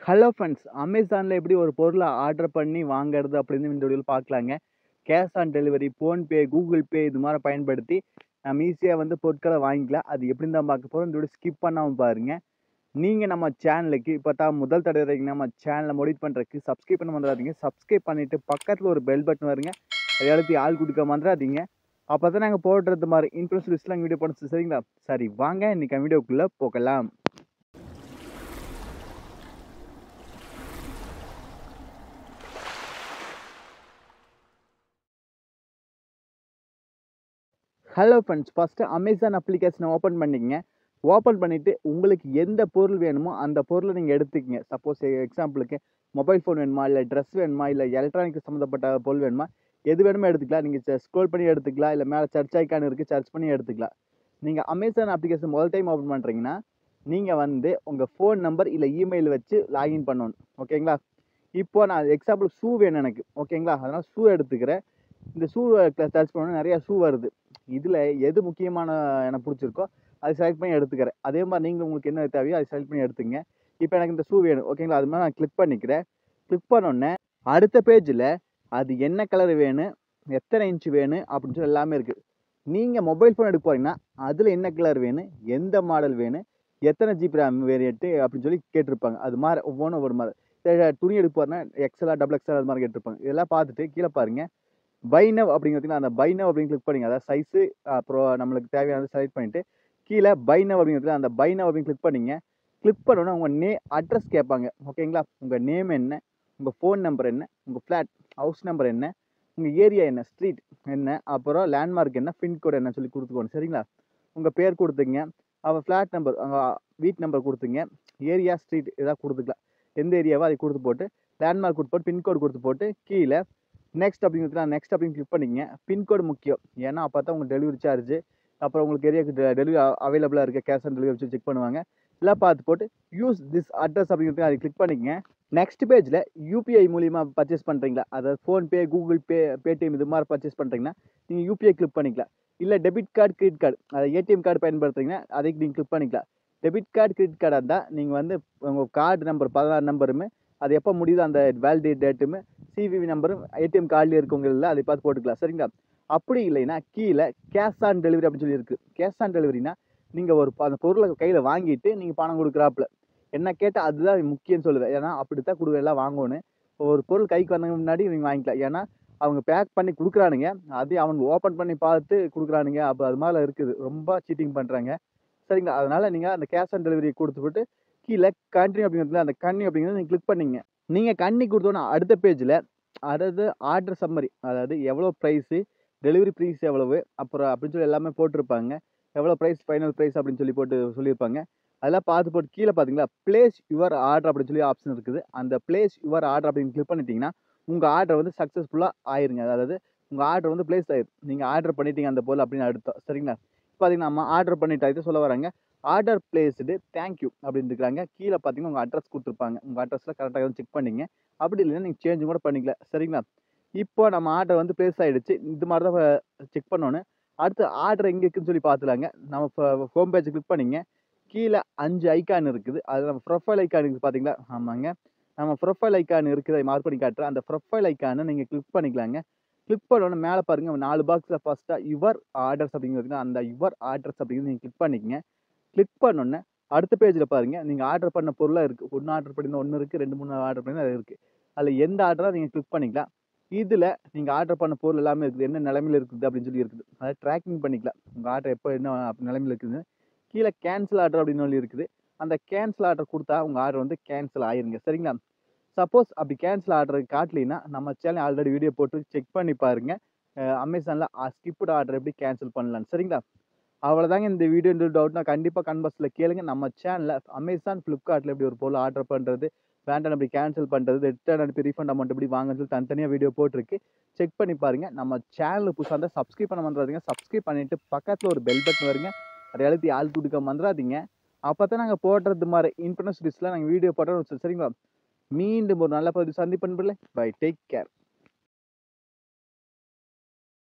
Hello friends, அமேசான்ல எப்படி ஒரு பொருள ஆர்டர் பண்ணி வாங்குறது அப்படின்னு இந்த வீடியோல பார்க்கலாங்க. Cash on delivery, PhonePe, Google Pay இது மாரி பயன்படுத்தி நம்ம ஈஸியா வந்து பொருட்கள வாங்கிக்கலாம். அது எப்படின்னு தான் பார்க்க போறோம். இந்த வீடியோ ஸ்கிப் பண்ணாம பாருங்க. நீங்க நம்ம சேனலுக்கு இப்போ தான் முதல் தடவை வரீங்கன்னா, நம்ம சேனல மோடிஃபை பண்றதுக்கு சப்ஸ்கிரைப் பண்ண மறந்துடாதீங்க. சப்ஸ்கிரைப் பண்ணிட்டு பக்கத்துல ஒரு பெல் பட்டன் வருங்க. அதை அழுத்தி ஆல் குடுக்க மறந்துடாதீங்க. அப்பதான் நாங்க போடுறது மாரி இன்ட்ரெஸ்ட் லிஸ்ட்ல வீடியோ போடுறது சரிங்களா? சரி வாங்க இன்னைக்கு வீடியோக்குள்ள போகலாம். ஹலோ ஃப்ரெண்ட்ஸ், ஃபர்ஸ்ட்டு அமேசான் அப்ளிகேஷனை ஓப்பன் பண்ணிக்கங்க. ஓப்பன் பண்ணிட்டு உங்களுக்கு எந்த பொருள் வேணுமோ அந்த பொருளை நீங்கள் எடுத்துக்கங்க. சப்போஸ் எக்ஸாம்பிளுக்கு மொபைல் ஃபோன் வேணுமா, இல்லை ட்ரெஸ் வேணுமா, இல்லை எலக்ட்ரானிக்ஸ் சம்மந்தப்பட்ட பொருள் வேணுமா, எது வேணுமோ எடுத்துக்கலாம். நீங்கள் ஸ்க்ரோல் பண்ணி எடுத்துக்கலாம், இல்லை மேலே சர்ச் ஐக்கான் இருக்குது, சர்ச் பண்ணி எடுத்துக்கலாம். நீங்கள் அமேசான் அப்ளிகேஷன் முதல் டைம் ஓப்பன் பண்ணுறீங்கன்னா நீங்கள் வந்து உங்கள் ஃபோன் நம்பர் இல்லை இமெயில் வச்சு லாகின் பண்ணணும். ஓகேங்களா? இப்போ நான் எக்ஸாம்பிள் ஷூ வேணும் எனக்கு. ஓகேங்களா? அதனால் ஷூ எடுத்துக்கிறேன். இந்த ஷூ சர்ச் பண்ணோன்னா நிறையா ஷூ வருது. இதில் எது முக்கியமான எனக்கு பிடிச்சிருக்கோ அதை செலக்ட் பண்ணி எடுத்துக்கிறேன். அதே மாதிரி நீங்களும் உங்களுக்கு என்ன தேவையோ அதை செலக்ட் பண்ணி எடுத்துங்க. இப்போ எனக்கு இந்த ஷூ வேணும். ஓகேங்களா? அது மாதிரி நான் கிளிக் பண்ணிக்கிறேன். கிளிக் பண்ணோடனே அடுத்த பேஜில் அது என்ன கலர் வேணும், எத்தனை இன்ச் வேணும் அப்படின்னு சொல்லி எல்லாமே இருக்குது. நீங்கள் மொபைல் ஃபோன் எடுக்க போகிறீங்கன்னா அதில் என்ன கலர் வேணும், எந்த மாடல் வேணும், எத்தனை ஜிபி ரேம் வேரியன்ட்டு அப்படின்னு சொல்லி கேட்டிருப்பாங்க. அது மாதிரி ஒவ்வொன்றும் ஒவ்வொரு மாதிரி. துணி எடுக்க போகிறேன்னா எக்ஸ்எலா டபுள் எக்ஸ்எல் அது மாதிரி கேட்டிருப்பாங்க. இதெல்லாம் பார்த்துட்டு கீழே பாருங்கள் பை நவ் அப்படிங்கிறதுக்கு அந்த பை நவ் அப்படின்னு கிளிக் பண்ணிங்க. அதாவது சைஸு அப்புறம் நம்மளுக்கு தேவையானது செலக்ட் பண்ணிவிட்டு கீழே பை நவ் அப்படிங்கிறதுல அந்த பை நவ் அப்படின்னு கிளிக் பண்ணிங்க. கிளிக் பண்ணோன்னா உங்கள் அட்ரஸ் கேட்பாங்க. ஓகேங்களா? உங்கள் நேம் என்ன, உங்கள் ஃபோன் நம்பர் என்ன, உங்கள் ஃப்ளாட் ஹவுஸ் நம்பர் என்ன, உங்கள் ஏரியா என்ன, ஸ்ட்ரீட் என்ன, அப்புறம் லேண்ட்மார்க் என்ன, பின்கோடு என்ன சொல்லி கொடுத்துக்கோணும். சரிங்களா? உங்கள் பேர் கொடுத்துங்க. அவள் ஃப்ளாட் நம்பர் வீட் நம்பர் கொடுத்துங்க. ஏரியா ஸ்ட்ரீட் எதாவது கொடுத்துக்கலாம். எந்த ஏரியாவோ அதை கொடுத்து போட்டு லேண்ட்மார்க் கொடுத்து போட்டு பின்கோடு கொடுத்து போட்டு கீழே நெக்ஸ்ட் அப்படிங்கிறதுல நெக்ஸ்ட் அப்படின்னு கிளிக் பண்ணிக்கங்க. பின்கோடு முக்கியம். ஏன்னா அப்போ தான் உங்களுக்கு டெலிவரி சார்ஜ் அப்புறம் உங்களுக்கு ஏரியாவுக்கு டெலிவரி அவைலபிளாக இருக்க கேஷ் ஆன் டெலிவரி வச்சு செக் பண்ணுவாங்க. எல்லாம் பார்த்து போட்டு யூஸ் திஸ் அட்ரஸ் அப்படிங்கிறது அதை கிளிக் பண்ணிக்கங்க. நெக்ஸ்ட் பேஜில் யூபிஐ மூலிமா பர்ச்சேஸ் பண்ணுறீங்களா, அதாவது ஃபோன்பே, கூகுள் பே, பேடிஎம் இது மாதிரி பர்ச்சேஸ் பண்ணுறீங்கன்னா நீங்கள் யூபிஐ கிளிக் பண்ணிக்கலாம். இல்லை டெபிட் கார்டு, கிரெடிட் கார்டு, அதை ஏடிஎம் கார்டு பயன்படுத்துறீங்கன்னா அதுக்கு நீங்கள் கிளிக் பண்ணிக்கலாம். டெபிட் கார்டு, கிரெடிட் கார்டாக இருந்தால் நீங்கள் வந்து உங்கள் கார்டு நம்பர் 16 நம்பருமே அது எப்போ முடியுதோ அந்த வேலிடேட் டேட்டுமே சிவிவி நம்பரும் ஏடிஎம் கார்டில் இருக்கவங்க இல்லை அதை பார்த்து போட்டுக்கலாம். சரிங்களா? அப்படி இல்லைன்னா கீழே கேஷ் ஆன் டெலிவரி அப்படின்னு சொல்லி இருக்குது. கேஷ் ஆன் டெலிவரினா நீங்கள் அந்த பொருளை கையில் வாங்கிட்டு நீங்கள் பணம் கொடுக்குறாப்புல என்ன கேட்டால் அதுதான் முக்கியம்னு சொல்லுவேன். ஏன்னா அப்படித்தான் கொடுக்குற எல்லாம் வாங்கணும். ஒரு பொருள் கைக்கு வந்தவங்க முன்னாடி நீங்கள் வாங்கிக்கலாம். ஏன்னா அவங்க பேக் பண்ணி கொடுக்குறானுங்க, அதே அவங்க ஓப்பன் பண்ணி பார்த்து கொடுக்குறானுங்க. அப்போ அது மாதிரி இருக்குது, ரொம்ப சீட்டிங் பண்ணுறாங்க. சரிங்களா? அதனால் நீங்கள் அந்த கேஷ் ஆன் டெலிவரி கொடுத்துட்டு கீழே கண்டினியூ அப்படிங்கிறதுல அந்த கன்னியூ அப்படிங்கிறத நீங்கள் கிளிக் பண்ணிங்க. நீங்கள் கண்ணி கொடுத்தோன்னா அடுத்த பேஜில் அதாவது ஆர்டர் சம்மரி, அதாவது எவ்வளோ ப்ரைஸு, டெலிவரி ப்ரைஸ் எவ்வளவு, அப்புறம் அப்படின்னு சொல்லி எல்லாமே போட்டிருப்பாங்க. எவ்வளோ ப்ரைஸ், ஃபைனல் ப்ரைஸ் அப்படின்னு சொல்லி சொல்லியிருப்பாங்க. அதெல்லாம் பார்த்து போட்டு கீழே பார்த்தீங்களா பிளேஸ் யுவர் ஆர்டர் அப்படின்னு சொல்லி ஆப்ஷன் இருக்குது. அந்த பிளேஸ் யுவர் ஆர்டர் அப்படின்னு கிளிக் பண்ணிட்டீங்கன்னா உங்கள் ஆர்டர் வந்து சக்ஸஸ்ஃபுல்லாக ஆயிருங்க. அதாவது உங்கள் ஆர்டர் வந்து பிளேஸ் ஆயிரும். நீங்கள் ஆர்டர் பண்ணிட்டீங்க அந்த பொருள் அப்படின்னு அர்த்தம். சரிங்களா? பார்த்தீங்கன்னா நம்ம ஆர்டர் பண்ணிட்டா இதை சொல்ல வராங்க. ஆர்டர் பிளேஸ்டு தேங்க்யூ அப்படின்னு இருக்கிறாங்க. கீழே பார்த்தீங்கன்னா உங்கள் அட்ரஸ் கொடுத்துருப்பாங்க. உங்கள் அட்ரஸில் கரெக்டாக செக் பண்ணிங்க. அப்படி இல்லைன்னா நீங்கள் சேஞ்சும் கூட பண்ணிக்கலாம். சரிங்களா? இப்போ நம்ம ஆர்டர் வந்து பிளேஸ் ஆகிடுச்சு. இது மாதிரி தான் செக் பண்ணோன்னு அடுத்து ஆர்டர் எங்கே இருக்குதுன்னு சொல்லி பார்த்துலாங்க. நம்ம ஹோம் பேஜ் கிளிக் பண்ணிங்க. கீழே 5 ஐக்கான் இருக்குது. அது நம்ம ப்ரொஃபைல் ஐக்கான் இருக்குது பார்த்தீங்களா? ஆமாங்க. நம்ம ப்ரொஃபைல் ஐக்கான் இருக்குது, அதை மார்க் பண்ணி காட்டுறேன். அந்த ப்ரொஃபைல் ஐக்கானை நீங்கள் கிளிக் பண்ணிக்கலாங்க. கிளிக் பண்ணோன்னே மேலே பாருங்கள் 4 பாக்ஸில் ஃபஸ்ட்டாக யுவர் ஆர்டர்ஸ் அப்படிங்கிறது அந்த யுவர் ஆர்டர்ஸ் அப்படிங்கிறது நீங்கள் கிளிக் பண்ணிக்கங்க. கிளிக் பண்ணோன்னே அடுத்த பேஜில் பாருங்கள் நீங்கள் ஆர்டர் பண்ண பொருளாக இருக்குது. ஒன்று ஆர்டர் பண்ணியிருந்தா ஒன்று இருக்குது, 2 3 ஆர்டர் பண்ணியிருந்தா அது இருக்குது. அதில் எந்த ஆர்டராக நீங்கள் கிளிக் பண்ணிக்கலாம். இதில் நீங்கள் ஆர்டர் பண்ண பொருள் எல்லாமே இருக்குது, என்ன நிலமையில் இருக்குது அப்படின்னு சொல்லி இருக்குது. அதை ட்ராக்கிங் பண்ணிக்கலாம். உங்கள் ஆர்டர் எப்போ என்ன நிலமையில் இருக்குதுன்னு. கீழே கேன்சல் ஆர்டர் அப்படின்னு சொல்லி இருக்குது. அந்த கேன்சல் ஆர்டர் கொடுத்தா உங்கள் ஆர்டர் வந்து கேன்சல் ஆயிருங்க. சரிங்களா? சப்போஸ் அப்படி கேன்சல் ஆர்டர் காட்டலைன்னா நம்ம சேனல் ஆல்ரெடி வீடியோ போட்டு செக் பண்ணி பாருங்கள். அமேசானில் ஸ்கிப்டு ஆர்டர் எப்படி கேன்சல் பண்ணலான்னு. சரிங்களா? அவ்வளோதாங்க இந்த வீடியோ. டவுட்னா கண்டிப்பாக கன்வர்ஸில் கேளுங்க. நம்ம சேனலில் அமேசான், ஃப்ளிப்கார்ட்டில் எப்படி ஒரு பொருள் ஆர்டர் பண்ணுறது, வேண்டாம் எப்படி கேன்சல் பண்ணுறது, ரிட்டர்ன் அனுப்பி ரீஃபண்ட் அமௌண்ட் எப்படி வாங்குன்னு சொல்லி தனித்தனியாக வீடியோ போட்டிருக்கு. செக் பண்ணி பாருங்கள். நம்ம சேனலுக்கு புதுசாக இருந்தால் சப்ஸ்கிரைப் பண்ண மறந்துடாதீங்க. சப்ஸ்கிரைப் பண்ணிவிட்டு பக்கத்தில் ஒரு பெல் பட்டன் வருங்க. அதை அழுத்தி ஆள் கொடுக்க மறந்துடாதீங்க. அப்போ தான் நாங்கள் போடுறது மாதிரி இன்ஃபர்மேஷன் லிஸ்ட்டில் நாங்கள் வீடியோ போடுறோம். சரிங்களா? மீண்டும் ஒரு நல்ல பதிவு சந்திப்பேன். Bye, take care.